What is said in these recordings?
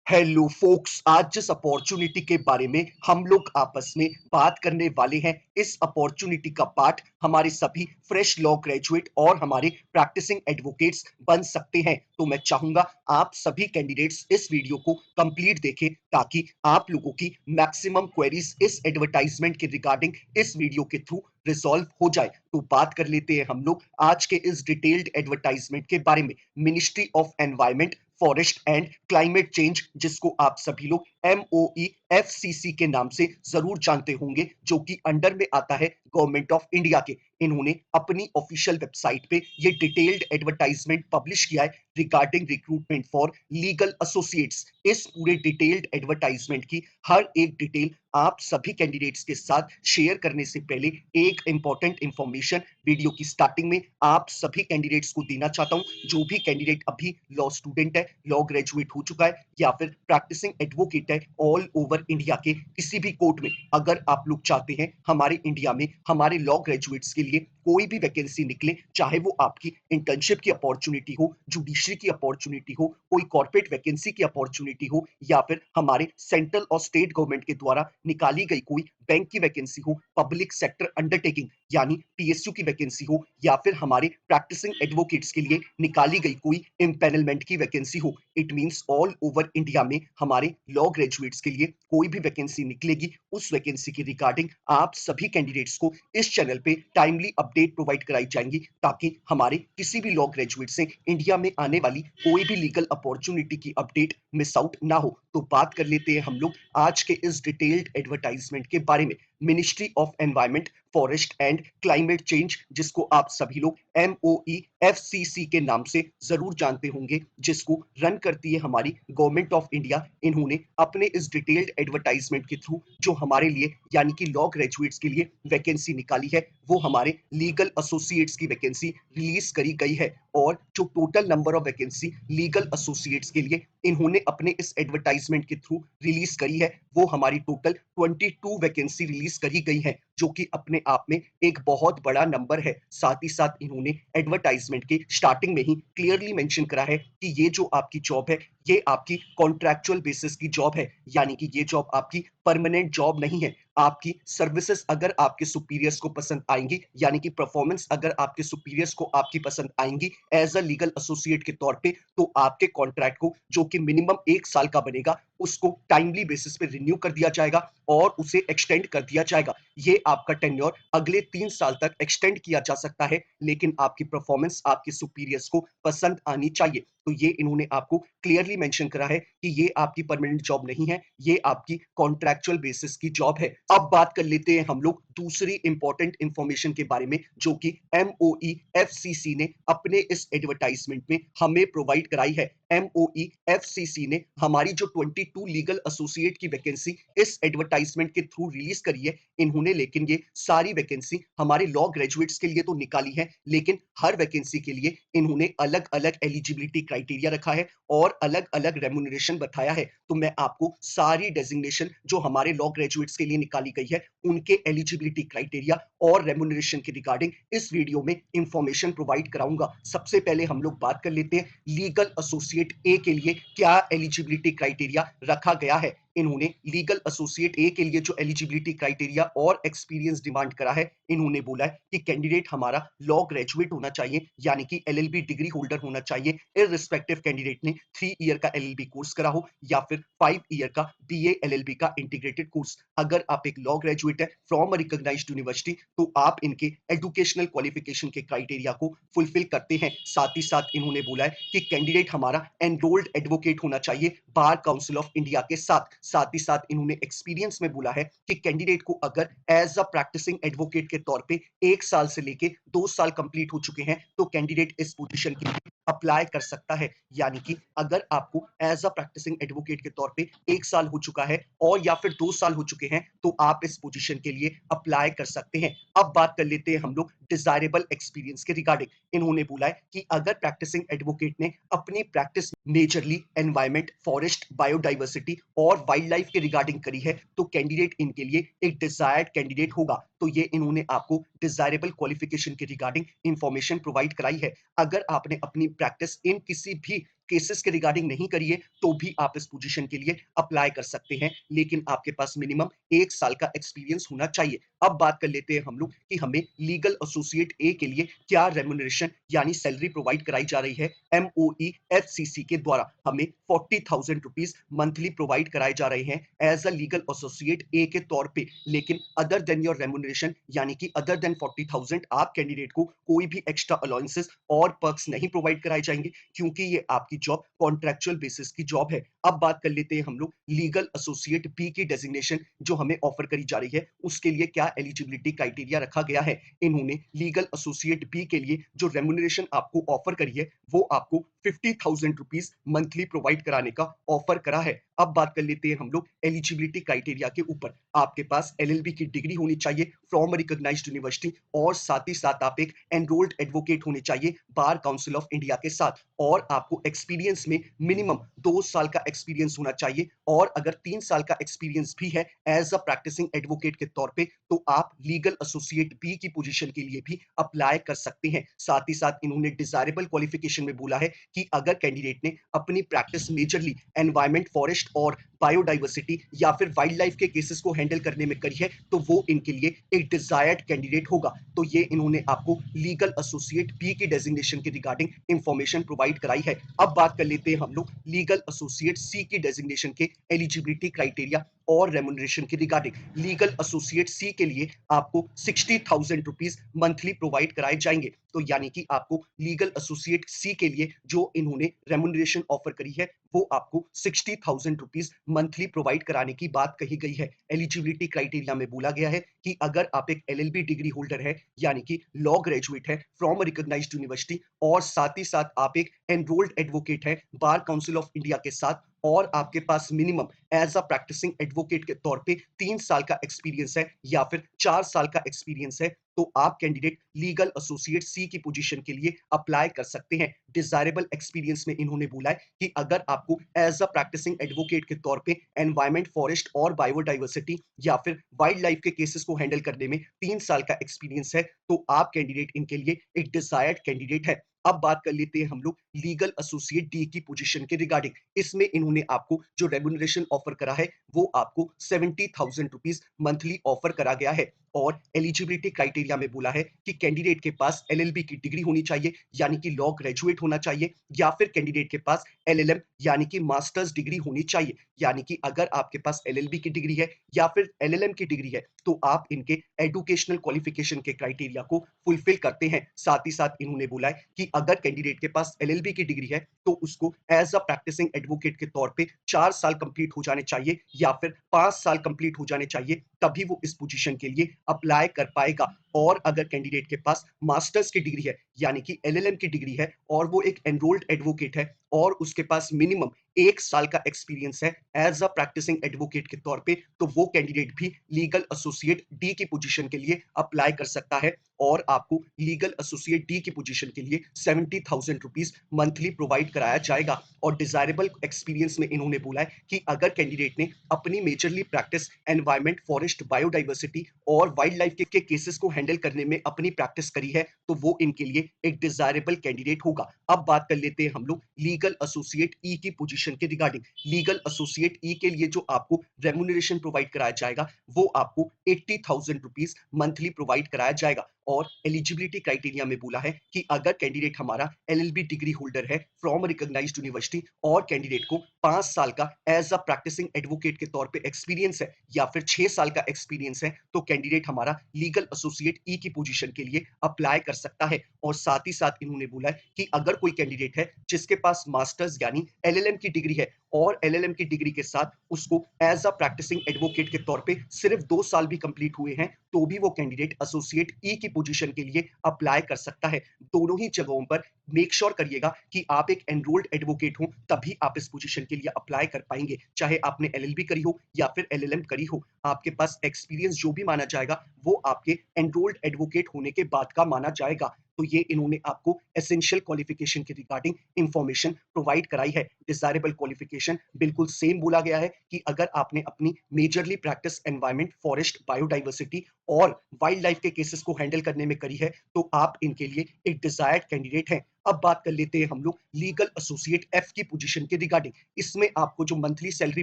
Hello focus, आज जिस opportunity के बारे में हम लोग आपस में बात करने वाले हैं, इस अपॉर्चुनिटी का पार्ट हमारे सभी फ्रेश लॉ ग्रेजुएट और हमारे प्रैक्टिसिंग एडवोकेट्स बन सकते हैं। तो मैं चाहूंगा आप सभी कैंडिडेट्स इस वीडियो को कंप्लीट देखें ताकि आप लोगों की मैक्सिमम क्वेरीज इस एडवर्टाइजमेंट के रिगार्डिंग इस वीडियो के थ्रू रिजॉल्व हो जाए। तो बात कर लेते हैं हम लोग आज के इस डिटेल्ड एडवर्टाइजमेंट के बारे में। Ministry of environment, forest and climate change, जिसको आप सभी लोग MOEFCC के नाम से जरूर जानते होंगे, जो कि अंडर में आता है गवर्नमेंट ऑफ इंडिया के। इन्होंने अपनी ऑफिशियल वेबसाइट पे ये डिटेल्ड एडवर्टाइजमेंट पब्लिश किया है regarding recruitment for legal associates. इस पूरे डिटेल्ड एडवर्टाइजमेंट की हर एक डिटेल आप सभी कैंडिडेट्स के साथ शेयर करने से पहले एक इंपॉर्टेंट इंफॉर्मेशन वीडियो की स्टार्टिंग में आप सभी कैंडिडेट्स को देना चाहता हूं। जो भी कैंडिडेट अभी लॉ स्टूडेंट है, लॉ ग्रेजुएट हो चुका है या फिर प्रैक्टिसिंग एडवोकेट है ऑल ओवर इंडिया के किसी भी कोर्ट में, अगर आप लोग चाहते हैं हमारे इंडिया में हमारे लॉ ग्रेजुएट्स के लिए कोई भी वैकेंसी निकले, चाहे वो आपकी इंटर्नशिप की अपॉर्चुनिटी हो, जुडिशरी की अपॉर्चुनिटी हो, कोई कॉर्पोरेट वैकेंसी की अपॉर्चुनिटी हो, या फिर हमारे सेंट्रल और स्टेट गवर्नमेंट के द्वारा निकाली गई कोई बैंक की वैकेंसी हो, पब्लिक सेक्टर अंडरटेकिंग यानी PSU की वैकेंसी हो, या फिर हमारे प्रैक्टिसिंग एडवोकेट्स के लिए निकाली गई कोई इम्पेनलमेंट की वैकेंसी हो। It means all over India में हमारे लॉ ग्रेजुएट्स के लिए कोई भी वैकेंसी निकलेगी, उस वैकेंसी की रिगार्डिंग आप सभी कैंडिडेट्स को इस चैनल पे टाइमली अपडेट प्रोवाइड कराई जाएंगी, ताकि हमारे किसी भी लॉ ग्रेजुएट से इंडिया में आने वाली कोई भी लीगल अपॉर्चुनिटी की अपडेट मिस आउट ना हो। तो बात कर लेते हैं हम लोग आज के इस डिटेल्ड एडवर्टाइजमेंट के बारे में। Ministry of environment, forest and climate change, जिसको आप सभी लोग MOEFCC के नाम से जरूर जानते होंगे, जिसको रन करती है हमारी गवर्नमेंट ऑफ इंडिया। इन्होंने अपने इस डिटेल्ड एडवर्टाइजमेंट के थ्रू जो हमारे लिए यानी कि लॉ ग्रेजुएट्स के लिए वैकेंसी निकाली है, वो हमारे लीगल एसोसिएट्स की वैकेंसी रिलीज करी गई है। और जो total number of vacancy legal associates के लिए इन्होंने अपने इस एडवर्टाइजमेंट के थ्रू रिलीज करी है, वो हमारी टोटल 22 वैकेंसी रिलीज करी गई है, जो कि अपने आप में एक बहुत बड़ा नंबर है। साथ ही साथ इन्होंने एडवर्टाइजमेंट के स्टार्टिंग में ही क्लियरली मेंशन करा है कि ये जो आपकी जॉब है, ये आपकी कॉन्ट्रैक्चुअल बेसिस की जॉब है, यानी कि ये जॉब आपकी परमानेंट जॉब नहीं है। आपकी सर्विसेज अगर आपके सुपीरियर्स को पसंद आएंगी, यानी कि परफॉर्मेंस अगर आपके सुपीरियर्स को आपकी पसंद आएंगी एज अ लीगल एसोसिएट के तौर पे, तो आपके कॉन्ट्रैक्ट को, जो कि मिनिमम 1 साल का बनेगा, उसको टाइमली बेसिस पे रिन्यू कर दिया जाएगा और उसे एक्सटेंड कर दिया जाएगा। ये आपका टेन्योर अगले 3 साल तक एक्सटेंड किया जा सकता है, लेकिन आपकी परफॉर्मेंस आपके सुपीरियर्स को पसंद आनी चाहिए। तो ये इन्होंने आपको क्लियरली मेंशन करा है कि ये आपकी परमानेंट जॉब नहीं है, ये आपकी कॉन्ट्रैक्चुअल बेसिस की जॉब है। अब बात कर लेते हैं हम लोग दूसरी इंपॉर्टेंट इंफॉर्मेशन के बारे में, जो कि MOEFCC ने अपने इस एडवर्टाइजमेंट में हमें प्रोवाइड कराई है। MOEFCC ने हमारी जो 22 लीगल एसोसिएट की वैकेंसी इस एडवर्टाइजमेंट के थ्रू रिलीज करी है, इन्होंने लेकिन ये सारी वैकेंसी हमारे लॉ ग्रेजुएट्स के लिए तो निकाली है, लेकिन हर वैकेंसी के लिए इन्होंने अलग अलग एलिजिबिलिटी क्राइटेरिया रखा है और अलग अलग रेम्यूनरेशन बताया है। तो मैं आपको सारी डेजिग्नेशन जो हमारे लॉ ग्रेजुएट्स के लिए निकाली गई है, उनके एलिजिबिलिटी क्राइटेरिया और रेम्यूनरेशन के रिगार्डिंग इस वीडियो में इंफॉर्मेशन प्रोवाइड कराऊंगा। सबसे पहले हम लोग बात कर लेते हैं लीगल एसोसिएट ए के लिए क्या एलिजिबिलिटी क्राइटेरिया रखा गया है। इन्होंने लीगल एसोसिएट ए के लिए जो एलिजिबिलिटी क्राइटेरिया और एक्सपीरियंस डिमांड करा है, इन्होंने बोला है कि कैंडिडेट हमारा लॉ ग्रेजुएट होना चाहिए, यानी कि LLB डिग्री होल्डर होना चाहिए, इररिस्पेक्टिव कैंडिडेट ने 3 ईयर का LLB कोर्स करा हो या फिर 5 ईयर का BA LLB का इंटीग्रेटेड कोर्स। अगर आप एक लॉ ग्रेजुएट है फ्रॉम अ रिकॉग्नाइज्ड यूनिवर्सिटी, तो आप इनके एजुकेशनल क्वालिफिकेशन के क्राइटेरिया को फुलफिल करते हैं। साथ ही साथ इन्होंने बोला है कि कैंडिडेट हमारा एनरोल्ड एडवोकेट होना चाहिए बार काउंसिल ऑफ इंडिया के साथ। साथ ही साथ इन्होंने एक्सपीरियंस में बोला है कि कैंडिडेट को अगर एज अ प्रैक्टिसिंग एडवोकेट के तौर पे 1 साल से लेके 2 साल कंप्लीट हो चुके हैं, तो कैंडिडेट इस पोजीशन के लिए अप्लाई कर सकता है। यानी कि अगर आपको एज अ प्रैक्टिसिंग एडवोकेट के तौर पे 1 साल हो चुका है और या फिर 2 साल हो चुके हैं, तो आप इस पोजीशन के लिए अप्लाई कर सकते हैं। अब बात कर लेते हैं हम लोग डिजायरेबल एक्सपीरियंस के रिगार्डिंग। इन्होंने बोला है कि अगर प्रैक्टिसिंग एडवोकेट ने अपनी practice majorly environment, forest, biodiversity और वाइल्ड लाइफ के रिगार्डिंग करी है, तो कैंडिडेट इनके लिए एक डिजायर्ड कैंडिडेट होगा। तो ये इन्होंने आपको डिजायरेबल क्वालिफिकेशन के रिगार्डिंग इंफॉर्मेशन प्रोवाइड कराई है। अगर आपने अपनी प्रैक्टिस इन किसी भी केसेस के रिगार्डिंग नहीं करी है, तो भी आप इस पोजीशन के लिए अप्लाई कर सकते हैं, लेकिन आपके पास मिनिमम 1 साल का एक्सपीरियंस होना चाहिए। अब बात कर लेते हैं हम लोग कि हमें लीगल एसोसिएट ए के लिए क्या रेम्यूनरेशन यानी सैलरी प्रोवाइड कराई जा रही है। एमओई एफसीसी के द्वारा हमें 40,000 रुपीस मंथली प्रोवाइड कराए जा रहे हैं एज अ लीगल एसोसिएट ए के तौर पे। लेकिन अदर देन योर रेम्यूनरेशन यानी कि अदर देन 40,000 आप कैंडिडेट को कोई भी एक्स्ट्रा अलाउंसेस और पर्क्स नहीं प्रोवाइड कराए जाएंगे, क्योंकि ये आपकी जॉब कॉन्ट्रेक्चुअल बेसिस की जॉब है। अब बात कर लेते हैं हम लोग लीगल एसोसिएट बी की डेजिग्नेशन जो हमें ऑफर करी जा रही है, उसके लिए क्या एलिजिबिलिटी क्राइटेरिया रखा गया है। इन्होंने लीगल एसोसिएट बी के लिए जो रेम्यूनरेशन आपको ऑफर करी है, वो आपको 50,000 रुपीस मंथली प्रोवाइड कराने का ऑफर करा है। अब बात कर लेते हैं हम लोग एलिजिबिलिटी क्राइटेरिया के ऊपर। आपके पास एलएलबी की डिग्री होनी चाहिए फ्रॉम रिकॉग्नाइज्ड यूनिवर्सिटी, और साथ ही साथ आप एक एनरोल्ड एडवोकेट होने चाहिए बार काउंसिल ऑफ इंडिया के साथ, और आपको एक्सपीरियंस में मिनिमम 2 साल का एक्सपीरियंस होना चाहिए। और अगर 3 साल का एक्सपीरियंस भी है एज अ प्रैक्टिसिंग एडवोकेट के तौर पे, तो आप लीगल एसोसिएट बी की पोजीशन के लिए भी अप्लाई कर सकते हैं। साथ ही साथ इन्होंने डिजायरेबल क्वालिफिकेशन में बोला है कि अगर कैंडिडेट ने अपनी प्रैक्टिस मेजरली एनवायरमेंट, फॉरेस्ट और बायोडाइवर्सिटी या फिर वाइल्ड लाइफ के केसेस को हैंडल करने में करी है, तो वो इनके लिए एक डिजायर्ड कैंडिडेट होगा। तो ये इन्होंने आपको लीगल एसोसिएट बी की डेजिग्नेशन के रिगार्डिंग इंफॉर्मेशन प्रोवाइड कराई है। अब बात कर लेते हैं हम लोग लीगल एसोसिएट सी की डेजिग्नेशन के एलिजिबिलिटी क्राइटेरिया और रेम्यूनरेशन की रिगार्डिंग। लीगल एसोसिएट सी के लिए आपको 60,000 रुपीस मंथली प्रोवाइड कराए जाएंगे। तो यानी कि आपको लीगल एसोसिएट सी के लिए जो इन्होंने रेम्यूनरेशन ऑफर करी है, वो आपको 60,000 रुपीस मंथली प्रोवाइड कराने की बात कही गई है। एलिजिबिलिटी क्राइटेरिया में बोला गया है कि अगर आप एक एलएलबी डिग्री होल्डर है यानी कि लॉ ग्रेजुएट है फ्रॉम रिकॉग्नाइज्ड यूनिवर्सिटी, और साथ ही साथ आप एक एनरोल्ड एडवोकेट है बार काउंसिल ऑफ इंडिया के साथ, और आपके पास minimum age a practising advocate के तौर पे 3 साल का एक्सपीरियंस है या फिर 4 साल का एक्सपीरियंस है, तो आप कैंडिडेट लीगल एसोसिएट सी की पोजीशन के लिए अप्लाई कर सकते हैं। डिजायरेबल एक्सपीरियंस में इन्होंने बोला है कि अगर आपको एज अ प्रैक्टिसिंग एडवोकेट के तौर पे एनवायरमेंट, फॉरेस्ट और बायोडाइवर्सिटी या फिर वाइल्ड लाइफ के केसेस को हैंडल करने में 3 साल का एक्सपीरियंस है, तो आप कैंडिडेट इनके लिए एक डिजायर्ड कैंडिडेट है। अब बात कर लेते हैं हम लोग लीगल एसोसिएट डी की पोजीशन के रिगार्डिंग। इसमें इन्होंने आपको जो रेम्यूनरेशन ऑफर करा है, वो आपको 70,000 रुपीस मंथली ऑफर करा गया है। और एलिजिबिलिटी क्राइटेरिया में बोला है कि कैंडिडेट के पास एलएलबी की डिग्री होनी चाहिए यानी कि लॉ ग्रेजुएट होना चाहिए, या फिर कैंडिडेट के पास एलएलएम यानी कि मास्टर्स डिग्री होनी चाहिए। यानी कि अगर आपके पास एलएलबी की डिग्री है या फिर एलएलएम की डिग्री है, तो आप इनके एजुकेशनल क्वालिफिकेशन के क्राइटेरिया को फुलफिल करते हैं। साथ ही साथ इन्होंने बोला है कि अगर कैंडिडेट के पास एलएलबी की डिग्री है, तो उसको एज अ प्रैक्टिसिंग एडवोकेट के तौर पे 4 साल कंप्लीट हो जाने चाहिए या फिर 5 साल कंप्लीट हो जाने चाहिए, तभी वो इस पोजीशन के लिए अप्लाई कर पाएगा। और अगर कैंडिडेट के पास मास्टर्स की डिग्री है यानी कि एलएलएम की डिग्री है, और वो एक एनरोल्ड एडवोकेट है, और उसके पास मिनिमम 1 साल का एक्सपीरियंस है एज अ प्रैक्टिसिंग एडवोकेट के तौर पे, तो वो कैंडिडेट भी लीगल एसोसिएट डी की पोजीशन के लिए अप्लाई कर सकता है। और आपको लीगल एसोसिएट डी की पोजीशन के लिए 70,000 रुपीस मंथली प्रोवाइड कराया जाएगा। और डिजायरेबल एक्सपीरियंस में इन्होंने बोला है कि अगर कैंडिडेट ने अपनी majorly practice environment, forest, biodiversity और वाइल्ड लाइफ के केसेस को हैंडल करने में अपनी प्रैक्टिस करी है, तो वो इनके लिए एक डिजायरेबल कैंडिडेट होगा। अब बात कर लेते हैं हम लोग लीगल एसोसिएट ई की पोजीशन के रिगार्डिंग। लीगल एसोसिएट ई के लिए जो आपको रेम्यूनरेशन प्रोवाइड कराया जाएगा, वो आपको 80,000 रुपीस मंथली प्रोवाइड कराया जाएगा। और एलिजिबिलिटी क्राइटेरिया में बोला है कि अगर कैंडिडेट हमारा एलएलबी डिग्री होल्डर है फ्रॉम रिकॉग्नाइज्ड यूनिवर्सिटी, और कैंडिडेट को 5 साल का एज अ प्रैक्टिसिंग एडवोकेट के तौर पे एक्सपीरियंस है या फिर 6 साल का एक्सपीरियंस है, तो कैंडिडेट हमारा लीगल एसोसिएट ई की पोजीशन के लिए अप्लाई कर सकता है। और साथ ही साथ इन्होंने बोला है कि अगर कोई कैंडिडेट है जिसके पास मास्टर्स यानी एलएलएम की डिग्री है, और एलएलएम की डिग्री के साथ उसको एज अ प्रैक्टिसिंग एडवोकेट के तौर पे सिर्फ 2 साल भी कंप्लीट हुए हैं, तो भी वो कैंडिडेट एसोसिएट ई की पोजीशन के लिए अप्लाई कर सकता है। दोनों ही जगहों पर मेक श्योर करिएगा कि आप एक एनरोल्ड एडवोकेट हो, तभी आप इस पोजीशन के लिए अप्लाई कर पाएंगे। चाहे आपने एलएलबी करी हो या फिर एलएलएम करी हो, आपके पास एक्सपीरियंस जो भी माना जाएगा, वो आपके एनरोल्ड एडवोकेट होने के बाद का माना जाएगा। तो ये इन्होंने आपको एसेंशियल क्वालिफिकेशन के रिगार्डिंग इंफॉर्मेशन प्रोवाइड कराई है। डिजायरेबल क्वालिफिकेशन बिल्कुल सेम बोला गया है कि अगर आपने अपनी majorly practice environment, forest, biodiversity और वाइल्ड लाइफ के केसेस को हैंडल करने में करी है, तो आप इनके लिए एक डिजायर्ड कैंडिडेट हैं। अब बात कर लेते हैं हम लोग लीगल एसोसिएट एफ की पोजीशन के रिगार्डिंग। इसमें आपको जो मंथली सैलरी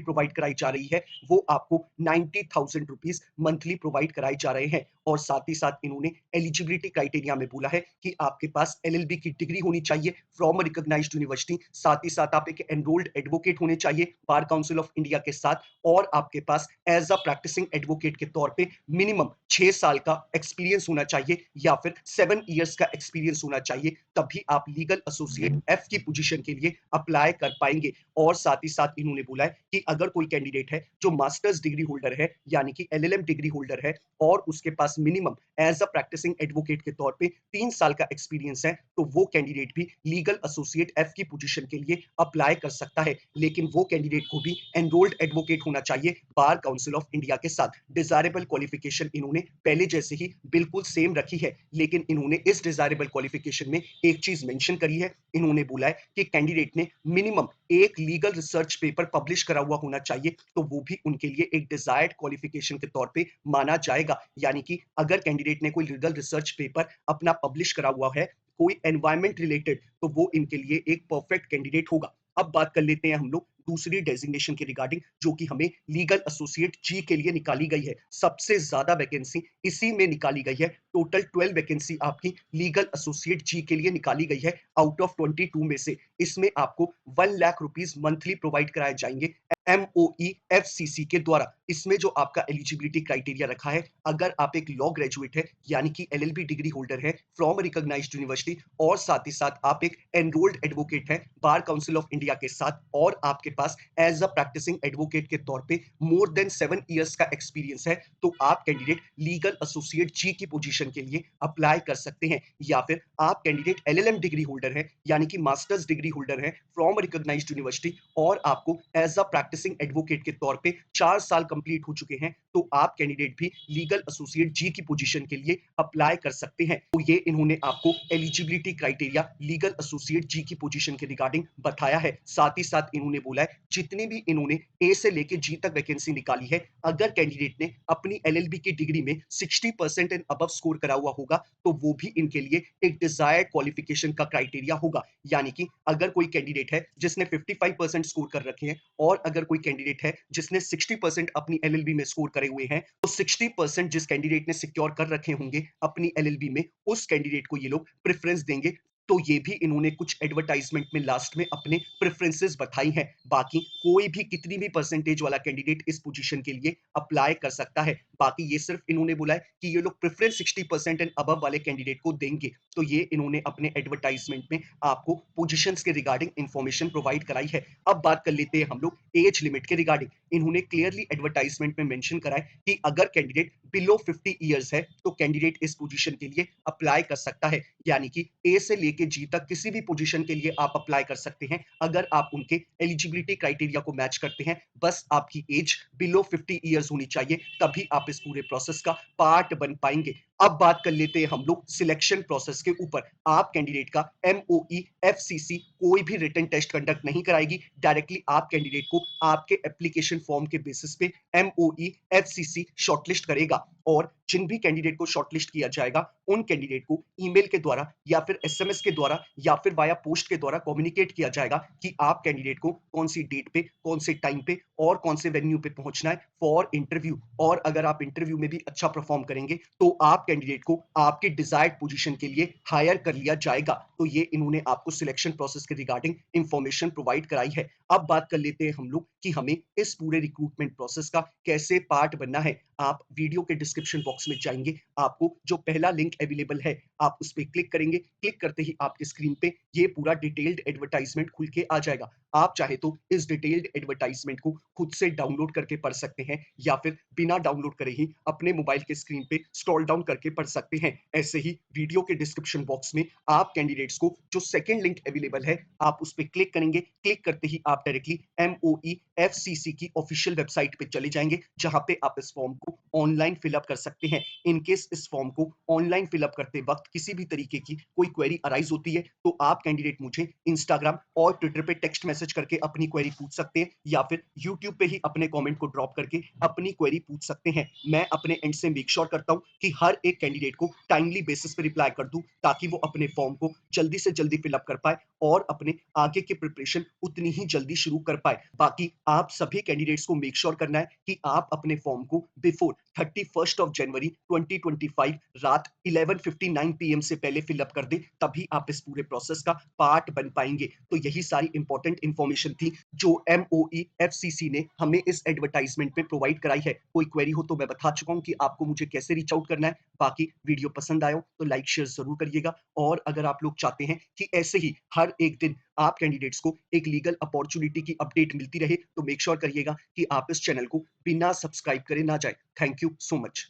प्रोवाइड कराई जा रही है वो आपको 90,000 रुपीज मंथली प्रोवाइड कराए जा रहे हैं। और साथ ही साथ इन्होंने एलिजिबिलिटी क्राइटेरिया में बोला है कि आपके पास एलएलबी की डिग्री होनी चाहिए फ्रॉम रिकॉग्नाइज्ड यूनिवर्सिटी। साथ ही साथ आप एक एनरोल्ड एडवोकेट होने चाहिए बार काउंसिल ऑफ इंडिया के साथ, और आपके पास एज अ प्रैक्टिसिंग एडवोकेट के तौर पे मिनिमम 6 साल का एक्सपीरियंस होना चाहिए या फिर 7 इयर्स का एक्सपीरियंस होना चाहिए, तभी आप लीगल एसोसिएट एफ की पोजीशन के लिए अप्लाई कर पाएंगे। और साथ ही साथ इन्होंने बोला है कि अगर कोई कैंडिडेट है जो मास्टर्स डिग्री होल्डर है यानी कि एलएलएम डिग्री होल्डर है और उसके पास minimum age a practising advocate के तौर पे 3 साल का एक्सपीरियंस है, तो वो कैंडिडेट भी लीगल एसोसिएट एफ की पोजीशन के लिए अप्लाई कर सकता है। लेकिन वो कैंडिडेट को भी एनरोल्ड एडवोकेट होना चाहिए बार काउंसिल ऑफ इंडिया के साथ। डिजायरेबल क्वालिफिकेशन इन्होंने पहले जैसे ही बिल्कुल सेम रखी है, लेकिन इन्होंने इस डिजायरेबल क्वालिफिकेशन में एक चीज मेंशन करी है। इन्होंने बोला है कि कैंडिडेट ने मिनिमम एक लीगल रिसर्च पेपर पब्लिश करा हुआ होना चाहिए, तो वो भी उनके लिए एक डिजायर्ड क्वालिफिकेशन के तौर पे माना जाएगा। यानी कि अगर कैंडिडेट ने कोई लीगल रिसर्च पेपर अपना पब्लिश करा हुआ है कोई एनवायरमेंट रिलेटेड, तो वो इनके लिए एक परफेक्ट कैंडिडेट होगा। अब बात कर लेते हैं हम लोग दूसरी डेजिग्नेशन के रिगार्डिंग, जो कि हमें लीगल एसोसिएट जी के लिए निकाली गई है। सबसे ज्यादा वैकेंसी इसी में निकाली गई है। टोटल 12 वैकेंसी आपकी लीगल एसोसिएट जी के लिए निकाली गई है आउट ऑफ 22 में से। इसमें आपको 1 लाख रुपीज मंथली प्रोवाइड कराए जाएंगे एमओई एफसीसी के द्वारा। इसमें जो आपका एलिजिबिलिटी क्राइटेरिया रखा है, अगर आप एक लॉ ग्रेजुएट है यानी कि एलएलबी डिग्री होल्डर है फ्रॉम रिकॉग्नाइज्ड यूनिवर्सिटी, और साथ ही साथ आप एक एनरोल्ड एडवोकेट है बार काउंसिल ऑफ इंडिया के साथ, और आपके पास एज अ प्रैक्टिसिंग एडवोकेट के तौर पे मोर देन 7 इयर्स का एक्सपीरियंस है, तो आप कैंडिडेट लीगल एसोसिएट जी की पोजीशन के लिए अप्लाई कर सकते हैं। या फिर आप कैंडिडेट एलएलएम डिग्री होल्डर है यानी कि मास्टर्स डिग्री होल्डर है फ्रॉम रिकॉग्नाइज्ड यूनिवर्सिटी, और आपको एज अ प्रैक्टिसिंग एडवोकेट के तौर पे 4 साल कंप्लीट हो चुके हैं, तो आप कैंडिडेट भी लीगल एसोसिएट जी की पोजीशन के लिए अप्लाई कर सकते हैं। तो ये इन्होंने आपको एलिजिबिलिटी क्राइटेरिया लीगल एसोसिएट जी की पोजीशन के रिगार्डिंग बताया है। साथ ही साथ इन्होंने बोला है जितनी भी इन्होंने ए से लेके जी तक वैकेंसी निकाली है, अगर कैंडिडेट ने अपनी एलएलबी की डिग्री में 60% एंड अबव स्कोर करा हुआ होगा, तो वो भी इनके लिए एक डिजायर्ड क्वालिफिकेशन का क्राइटेरिया होगा। यानी कि अगर कोई कैंडिडेट है जिसने 55% स्कोर कर रखे हैं, और अगर कोई कैंडिडेट है जिसने 60% अपनी एलएलबी में स्कोर करे हुए हैं, तो 60% जिस कैंडिडेट ने सिक्योर कर रखे होंगे अपनी एलएलबी में, उस कैंडिडेट को ये लोग प्रेफरेंस देंगे। तो ये भी इन्होंने कुछ एडवर्टाइजमेंट में लास्ट में अपने प्रेफरेंसेस बताई हैं। बाकी कोई भी कितनी भी परसेंटेज वाला कैंडिडेट इस पोजीशन के लिए अप्लाई कर सकता है। बाकी ये सिर्फ इन्होंने बोला है कि ये लोग प्रेफरेंस 60% एंड अबव वाले कैंडिडेट को देंगे। तो ये इन्होंने अपने एडवर्टाइजमेंट में आपको पोजीशंस के रिगार्डिंग इंफॉर्मेशन प्रोवाइड कराई है। अब बात कर लेते हैं हम लोग एज लिमिट के रिगार्डिंग। इन्होंने क्लियरली एडवर्टाइजमेंट में मेंशन करा है कि अगर कैंडिडेट बिलो 50 इयर्स है तो कैंडिडेट इस पोजीशन के लिए अप्लाई कर सकता है। यानी कि ए से लेके जी तक किसी भी पोजीशन के लिए आप अप्लाई कर सकते हैं अगर आप उनके एलिजिबिलिटी क्राइटेरिया को मैच करते हैं। बस आपकी एज बिलो 50 इयर्स होनी चाहिए, तभी आप इस पूरे प्रोसेस का पार्ट बन पाएंगे। अब बात कर लेते हैं हम लोग सिलेक्शन प्रोसेस के ऊपर। आप कैंडिडेट का एमओई एफसीसी कोई भी रिटन टेस्ट कंडक्ट नहीं कराएगी। डायरेक्टली आप कैंडिडेट को आपके एप्लीकेशन फॉर्म के बेसिस पे एमओई एफसीसी शॉर्टलिस्ट करेगा, और जिन भी कैंडिडेट को शॉर्टलिस्ट किया जाएगा उन कैंडिडेट को ईमेल के द्वारा या फिर एसएमएस के द्वारा या फिर वाया पोस्ट के द्वारा कम्युनिकेट किया जाएगा कि आप कैंडिडेट को कौन सी डेट पे, कौन से टाइम पे और कौन से वेन्यू पे पहुंचना है फॉर इंटरव्यू। और अगर आप इंटरव्यू में भी अच्छा परफॉर्म करेंगे तो आप कैंडिडेट को आपके डिजायर्ड पोजीशन के लिए हायर कर लिया जाएगा। तो ये इन्होंने आपको सिलेक्शन प्रोसेस के रिगार्डिंग इंफॉर्मेशन प्रोवाइड कराई है। अब बात कर लेते हैं हम लोग कि हमें इस पूरे रिक्रूटमेंट प्रोसेस का कैसे पार्ट बनना है। आप वीडियो के डिस्क्रिप्शन बॉक्स में जाएंगे, आपको जो पहला लिंक अवेलेबल है आप उस पर क्लिक करेंगे। क्लिक करते ही आपके स्क्रीन पे ये पूरा डिटेल्ड एडवर्टाइजमेंट खुल के आ जाएगा। आप चाहे तो इस डिटेल्ड एडवर्टाइजमेंट को खुद से डाउनलोड करके पढ़ सकते हैं, या फिर बिना डाउनलोड करे ही अपने मोबाइल के स्क्रीन पे स्क्रॉल डाउन करके पढ़ सकते हैं। ऐसे ही वीडियो के डिस्क्रिप्शन बॉक्स में आप कैंडिडेट्स को जो सेकंड लिंक अवेलेबल है आप उस पर क्लिक करेंगे। क्लिक करते ही आप डायरेक्टली एमओई एफसीसी की ऑफिशियल वेबसाइट पे चले जाएंगे, जहां पे आप इस फॉर्म को ऑनलाइन फिलअप कर सकते हैं। इनकेस इस फॉर्म को ऑनलाइन फिलअप करते वक्त किसी भी तरीके की कोई क्वेरी अराइज होती है, तो आप कैंडिडेट मुझे इंस्टाग्राम और ट्विटर पे टेक्स्ट मैसेज मैसेज करके अपनी क्वेरी पूछ सकते हैं या फिर यूट्यूब पे ही अपने कमेंट को ड्रॉप करके अपनी क्वेरी पूछ सकते हैं। मैं अपने एंड से मेक श्योर करता हूँ कि हर एक कैंडिडेट को टाइमली बेसिस पे रिप्लाई कर दूँ ताकि वो अपने फॉर्म को जल्दी से जल्दी फिल अप कर पाए और अपने आगे की प्रिपरेशन उतनी ही जल्दी शुरू कर पाए। बाकी आप सभी कैंडिडेट्स को मेक श्योर करना है कि आप अपने फॉर्म को बिफोर 31st ऑफ जनवरी 2025 रात 11:59 पीएम से पहले फिल अप कर दें, तभी आप इस पूरे प्रोसेस का पार्ट बन पाएंगे। तो यही सारी इंपॉर्टेंट इंफॉर्मेशन थी जो एमओई एफसीसी ने हमें इस एडवर्टाइजमेंट पे प्रोवाइड कराई है। कोई क्वेरी हो तो मैं बता चुका हूं कि आपको मुझे कैसे रीच आउट करना है। बाकी वीडियो पसंद आया हो तो लाइक शेयर जरूर करिएगा और अगर आप लोग चाहते हैं कि ऐसे ही हर एक दिन आप कैंडिडेट्स को एक लीगल अपॉर्चुनिटी की अपडेट मिलती रहे तो मेक श्योर करिएगा कि आप इस चैनल को बिना सब्सक्राइब करे ना जाए। Thank you so much.